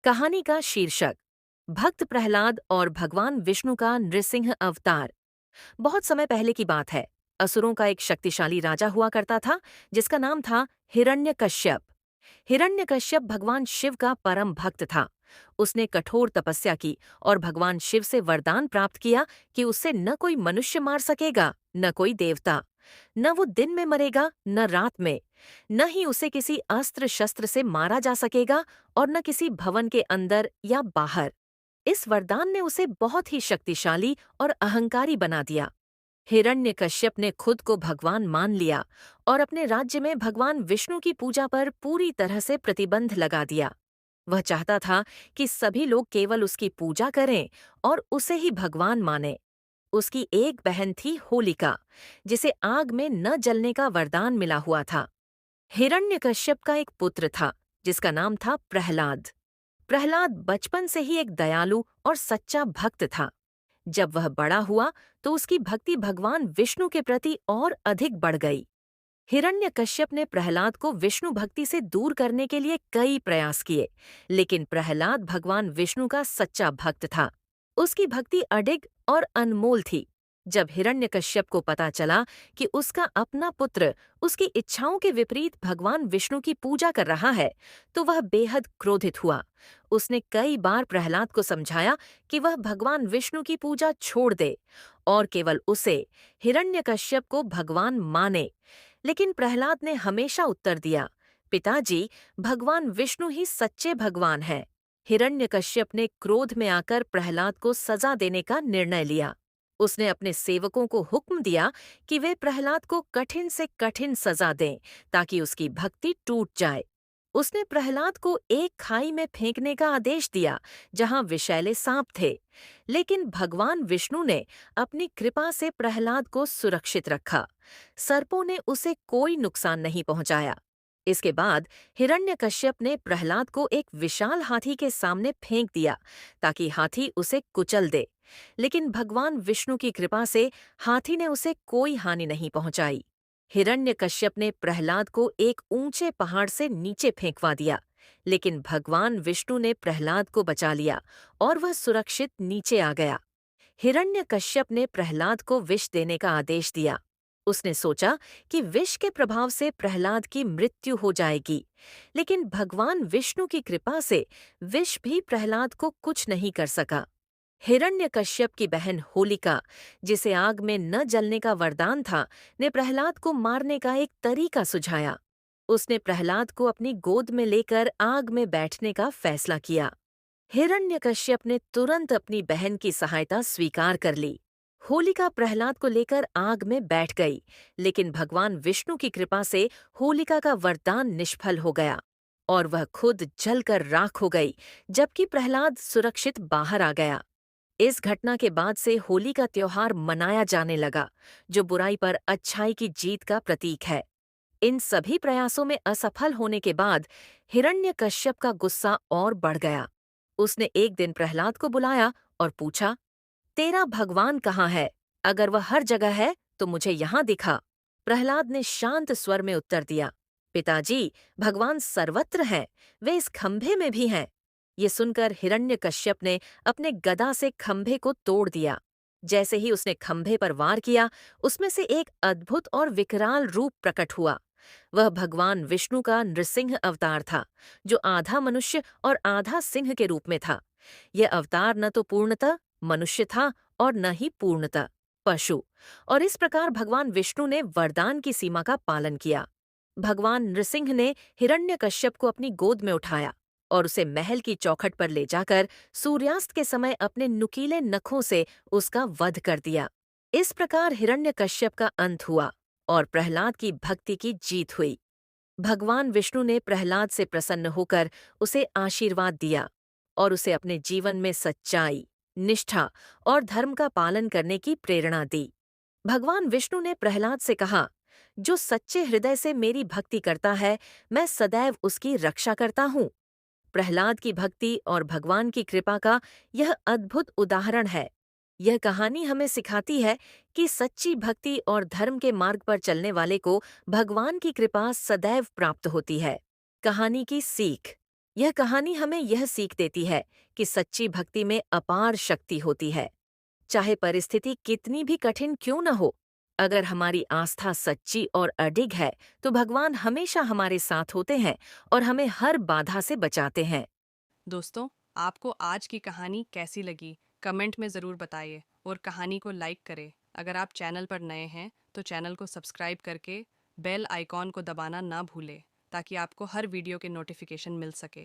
कहानी का शीर्षक भक्त प्रहलाद और भगवान विष्णु का नृसिंह अवतार। बहुत समय पहले की बात है। असुरों का एक शक्तिशाली राजा हुआ करता था जिसका नाम था हिरण्यकश्यप। हिरण्यकश्यप भगवान शिव का परम भक्त था। उसने कठोर तपस्या की और भगवान शिव से वरदान प्राप्त किया कि उससे न कोई मनुष्य मार सकेगा, न कोई देवता। न वो दिन में मरेगा न रात में। न ही उसे किसी अस्त्र शस्त्र से मारा जा सकेगा और न किसी भवन के अंदर या बाहर। इस वरदान ने उसे बहुत ही शक्तिशाली और अहंकारी बना दिया। हिरण्यकश्यप ने खुद को भगवान मान लिया और अपने राज्य में भगवान विष्णु की पूजा पर पूरी तरह से प्रतिबंध लगा दिया। वह चाहता था कि सभी लोग केवल उसकी पूजा करें और उसे ही भगवान माने। उसकी एक बहन थी होलिका, जिसे आग में न जलने का वरदान मिला हुआ था। हिरण्यकश्यप का एक पुत्र था जिसका नाम था प्रहलाद। प्रहलाद बचपन से ही एक दयालु और सच्चा भक्त था। जब वह बड़ा हुआ तो उसकी भक्ति भगवान विष्णु के प्रति और अधिक बढ़ गई। हिरण्यकश्यप ने प्रहलाद को विष्णु भक्ति से दूर करने के लिए कई प्रयास किए, लेकिन प्रहलाद भगवान विष्णु का सच्चा भक्त था। उसकी भक्ति अडिग और अनमोल थी। जब हिरण्यकश्यप को पता चला कि उसका अपना पुत्र उसकी इच्छाओं के विपरीत भगवान विष्णु की पूजा कर रहा है, तो वह बेहद क्रोधित हुआ। उसने कई बार प्रहलाद को समझाया कि वह भगवान विष्णु की पूजा छोड़ दे और केवल उसे, हिरण्यकश्यप को, भगवान माने। लेकिन प्रहलाद ने हमेशा उत्तर दिया, पिताजी, भगवान विष्णु ही सच्चे भगवान हैं। हिरण्यकश्यप ने क्रोध में आकर प्रहलाद को सजा देने का निर्णय लिया। उसने अपने सेवकों को हुक्म दिया कि वे प्रहलाद को कठिन से कठिन सजा दें ताकि उसकी भक्ति टूट जाए। उसने प्रहलाद को एक खाई में फेंकने का आदेश दिया जहां विषैले सांप थे। लेकिन भगवान विष्णु ने अपनी कृपा से प्रहलाद को सुरक्षित रखा। सर्पों ने उसे कोई नुकसान नहीं पहुंचाया। इसके बाद हिरण्यकश्यप ने प्रहलाद को एक विशाल हाथी के सामने फेंक दिया ताकि हाथी उसे कुचल दे। लेकिन भगवान विष्णु की कृपा से हाथी ने उसे कोई हानि नहीं पहुंचाई। हिरण्यकश्यप ने प्रहलाद को एक ऊंचे पहाड़ से नीचे फेंकवा दिया, लेकिन भगवान विष्णु ने प्रहलाद को बचा लिया और वह सुरक्षित नीचे आ गया। हिरण्यकश्यप ने प्रहलाद को विष देने का आदेश दिया। उसने सोचा कि विष के प्रभाव से प्रहलाद की मृत्यु हो जाएगी, लेकिन भगवान विष्णु की कृपा से विष भी प्रहलाद को कुछ नहीं कर सका। हिरण्यकश्यप की बहन होलिका, जिसे आग में न जलने का वरदान था, ने प्रहलाद को मारने का एक तरीका सुझाया। उसने प्रहलाद को अपनी गोद में लेकर आग में बैठने का फैसला किया। हिरण्यकश्यप ने तुरंत अपनी बहन की सहायता स्वीकार कर ली। होलिका प्रहलाद को लेकर आग में बैठ गई, लेकिन भगवान विष्णु की कृपा से होलिका का वरदान निष्फल हो गया और वह खुद जलकर राख हो गई, जबकि प्रहलाद सुरक्षित बाहर आ गया। इस घटना के बाद से होली का त्योहार मनाया जाने लगा, जो बुराई पर अच्छाई की जीत का प्रतीक है। इन सभी प्रयासों में असफल होने के बाद हिरण्यकश्यप का गुस्सा और बढ़ गया। उसने एक दिन प्रहलाद को बुलाया और पूछा, तेरा भगवान कहाँ है? अगर वह हर जगह है तो मुझे यहाँ दिखा। प्रहलाद ने शांत स्वर में उत्तर दिया, पिताजी, भगवान सर्वत्र हैं, वे इस खंभे में भी हैं। ये सुनकर हिरण्यकश्यप ने अपने गदा से खंभे को तोड़ दिया। जैसे ही उसने खंभे पर वार किया, उसमें से एक अद्भुत और विकराल रूप प्रकट हुआ। वह भगवान विष्णु का नृसिंह अवतार था, जो आधा मनुष्य और आधा सिंह के रूप में था। यह अवतार न तो पूर्णतः मनुष्य था और न ही पूर्णतः पशु। और इस प्रकार भगवान विष्णु ने वरदान की सीमा का पालन किया। भगवान नृसिंह ने हिरण्यकश्यप को अपनी गोद में उठाया और उसे महल की चौखट पर ले जाकर सूर्यास्त के समय अपने नुकीले नखों से उसका वध कर दिया। इस प्रकार हिरण्यकश्यप का अंत हुआ और प्रहलाद की भक्ति की जीत हुई। भगवान विष्णु ने प्रहलाद से प्रसन्न होकर उसे आशीर्वाद दिया और उसे अपने जीवन में सच्चाई, निष्ठा और धर्म का पालन करने की प्रेरणा दी। भगवान विष्णु ने प्रहलाद से कहा, जो सच्चे हृदय से मेरी भक्ति करता है, मैं सदैव उसकी रक्षा करता हूँ। प्रहलाद की भक्ति और भगवान की कृपा का यह अद्भुत उदाहरण है। यह कहानी हमें सिखाती है कि सच्ची भक्ति और धर्म के मार्ग पर चलने वाले को भगवान की कृपा सदैव प्राप्त होती है। कहानी की सीख। यह कहानी हमें यह सीख देती है कि सच्ची भक्ति में अपार शक्ति होती है। चाहे परिस्थिति कितनी भी कठिन क्यों न हो, अगर हमारी आस्था सच्ची और अडिग है, तो भगवान हमेशा हमारे साथ होते हैं और हमें हर बाधा से बचाते हैं। दोस्तों, आपको आज की कहानी कैसी लगी? कमेंट में ज़रूर बताइए और कहानी को लाइक करें। अगर आप चैनल पर नए हैं तो चैनल को सब्सक्राइब करके बेल आइकॉन को दबाना ना भूलें ताकि आपको हर वीडियो के नोटिफिकेशन मिल सके।